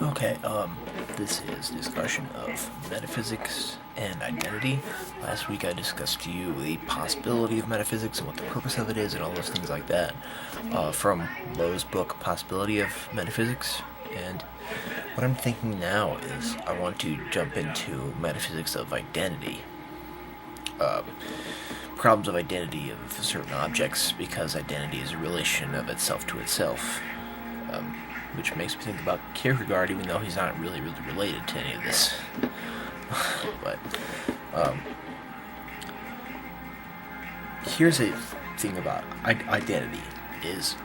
Okay, this is discussion of metaphysics and identity. Last week I discussed to you the possibility of metaphysics and what the purpose of it is and all those things like that, from Lowe's book, Possibility of Metaphysics. And what I'm thinking now is I want to jump into metaphysics of identity. Problems of identity of certain objects, because identity is a relation of itself to itself. Which makes me think about Kierkegaard, even though he's not really related to any of this. But here's a thing about identity: is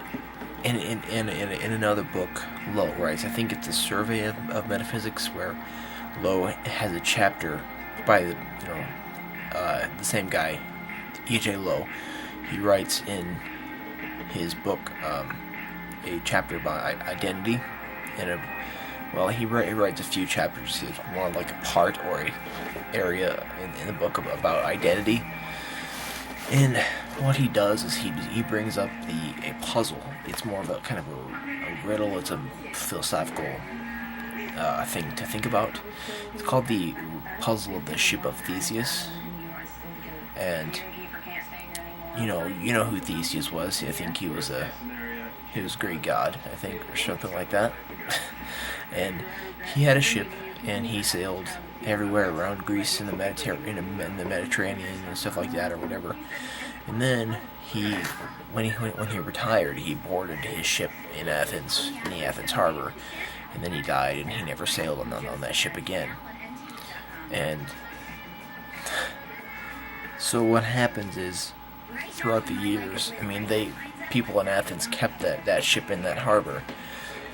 in another book, Lowe writes. I think it's a survey of metaphysics, where Lowe has a chapter by the same guy, E.J. Lowe. He writes in his book a chapter about identity, and he writes a few chapters. It's more like a part or a area in the book about identity. And what he does is he brings up a puzzle. It's more of a kind of a riddle. It's a philosophical thing to think about. It's called the puzzle of the ship of Theseus. And you know who Theseus was. I think he was a Greek god, I think, or something like that. And he had a ship, and he sailed everywhere around Greece and the Mediterranean and stuff like that, or whatever. And then when he retired, he boarded his ship in the Athens harbor, and then he died, and he never sailed on that ship again. And so what happens is, throughout the years, people in Athens kept that ship in that harbor,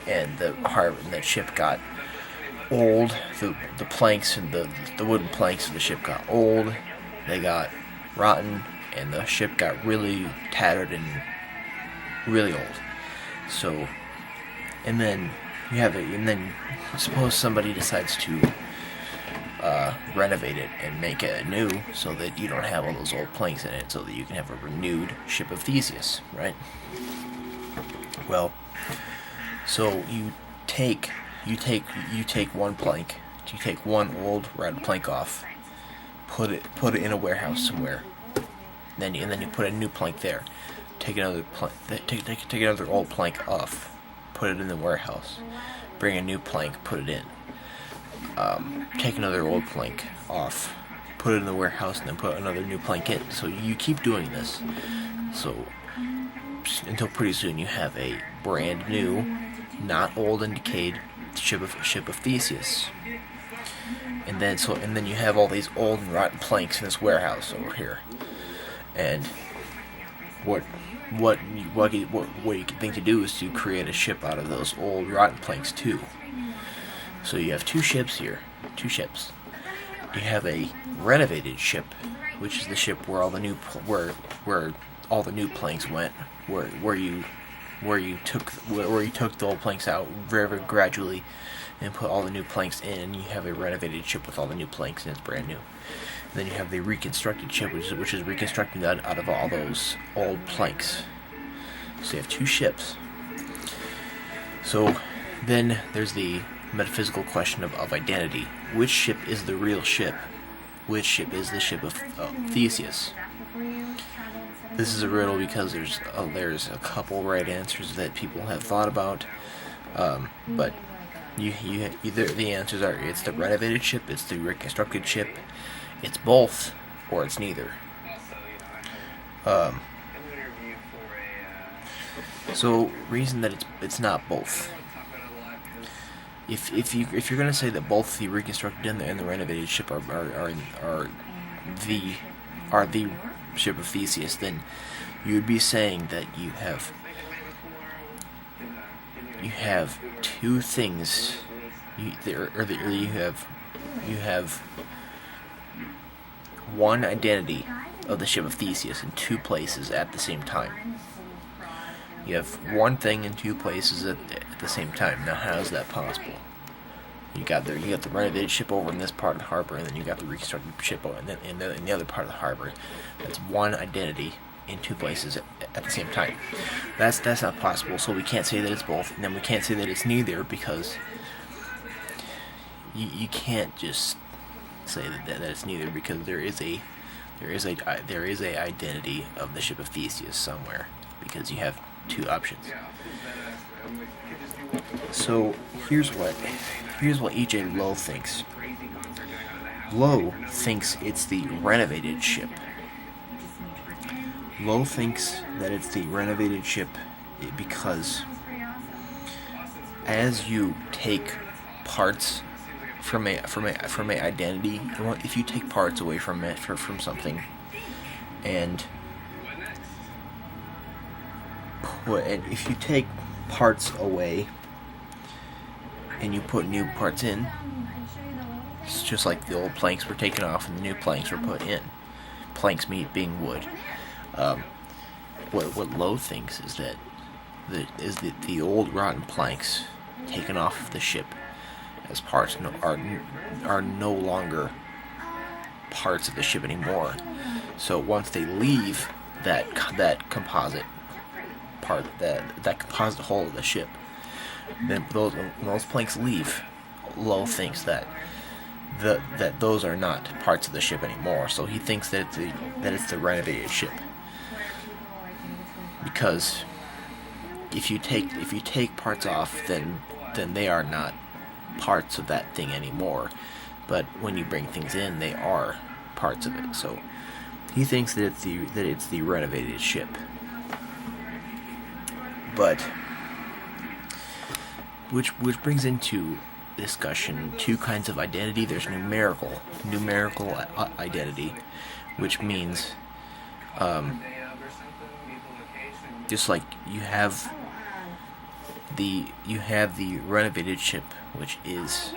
and that ship got old. The planks and the wooden planks of the ship got old. They got rotten, and the ship got really tattered and really old. So, and then suppose somebody decides to renovate it and make it new, so that you don't have all those old planks in it, so that you can have a renewed ship of Theseus, right? Well, so you take one plank, you take one old rotten plank off, put it in a warehouse somewhere. Then you put a new plank there. Take another take another old plank off, put it in the warehouse. Bring a new plank, put it in. Take another old plank off, put it in the warehouse, and then put another new plank in. So you keep doing this, so until pretty soon you have a brand new, not old and decayed ship of Theseus. And then you have all these old and rotten planks in this warehouse over here. And what you can think to do is to create a ship out of those old rotten planks too. So you have two ships here. You have a renovated ship, which is the ship where all the new planks went, where you took the old planks out very, very gradually and put all the new planks in, and you have a renovated ship with all the new planks, and it's brand new. And then you have the reconstructed ship, which is reconstructed out of all those old planks. So you have two ships. So then there's the metaphysical question of identity. Which ship is the real ship? Which ship is the ship of Theseus? This is a riddle because there's a couple right answers that people have thought about, but either the answers are it's the renovated ship, it's the reconstructed ship, it's both, or it's neither. So reason that it's not both. If you're gonna say that both the reconstructed and the renovated ship are the ship of Theseus, then you would be saying that you have two things. You have one identity of the ship of Theseus in two places at the same time. You have one thing in two places at the same time. Now, how is that possible? You got the renovated ship over in this part of the harbor, and then you got the reconstructed ship over in the other part of the harbor. That's one identity in two places at the same time. That's not possible. So we can't say that it's both, and then we can't say that it's neither, because you can't just say that it's neither, because there is a identity of the ship of Theseus somewhere, because you have two options. So here's what E.J. Lowe thinks. Lowe thinks it's the renovated ship. Lowe thinks that it's the renovated ship because as you take parts from a identity, if you take parts away from it from something, and if you take parts away and you put new parts in, it's just like the old planks were taken off and the new planks were put in. Planks being wood. What Lowe thinks is that the old rotten planks taken off of the ship as parts are no longer parts of the ship anymore. So once they leave that composite part, that composite hull of the ship, then when those planks leave, Lowe thinks that those are not parts of the ship anymore. So he thinks that it's the renovated ship, because if you take parts off, then they are not parts of that thing anymore. But when you bring things in, they are parts of it. So he thinks that it's the renovated ship. But which brings into discussion two kinds of identity. There's numerical identity, which means just like you have the renovated ship, which is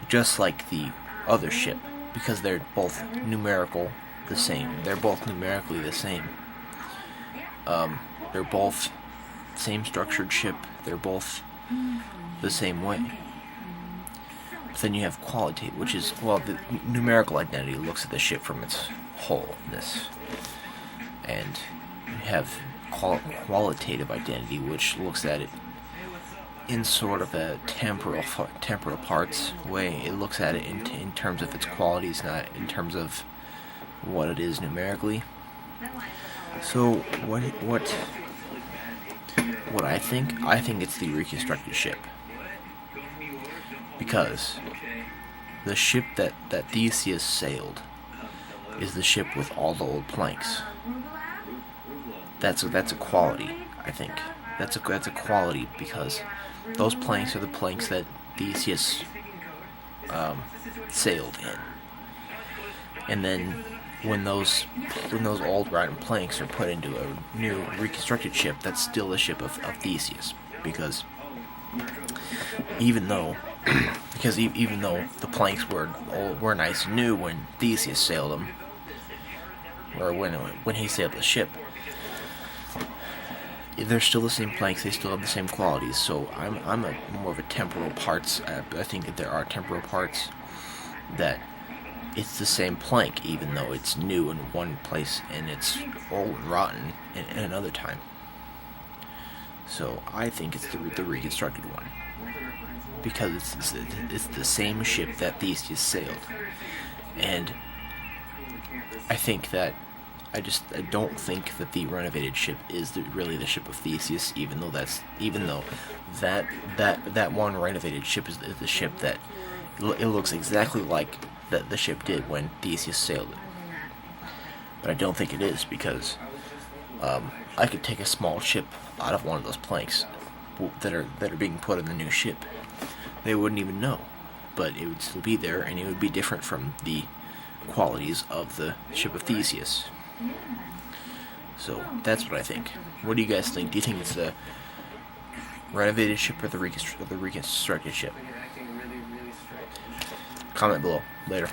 just like the other ship, because they're both numerically the same. They're both same structured ship. They're both the same way. But then you have qualitative, which is, the numerical identity looks at the ship from its wholeness, and you have qualitative identity, which looks at it in sort of a temporal parts way. It looks at it in terms of its qualities, not in terms of what it is numerically. So what I think it's the reconstructed ship, because the ship that Theseus sailed is the ship with all the old planks. That's a quality, I think. That's a quality, because those planks are the planks that Theseus sailed in. And then when those old rotten planks are put into a new reconstructed ship, that's still the ship of Theseus, because even though the planks were nice and new when Theseus sailed them, or when he sailed the ship, they're still the same planks. They still have the same qualities. So I'm more of a temporal parts. I think that there are temporal parts that it's the same plank, even though it's new in one place and it's old and rotten in another time. So I think it's the reconstructed one, because it's the same ship that Theseus sailed. And I think that I don't think that the renovated ship is really the ship of Theseus, even though that one renovated ship is the ship that it looks exactly like the ship did when Theseus sailed it. But I don't think it is, because I could take a small ship out of one of those planks that are being put in the new ship. They wouldn't even know, but it would still be there, and it would be different from the qualities of the ship of Theseus. So that's what I think. What do you guys think? Do you think it's the renovated ship or the reconstructed ship? Comment below. Later.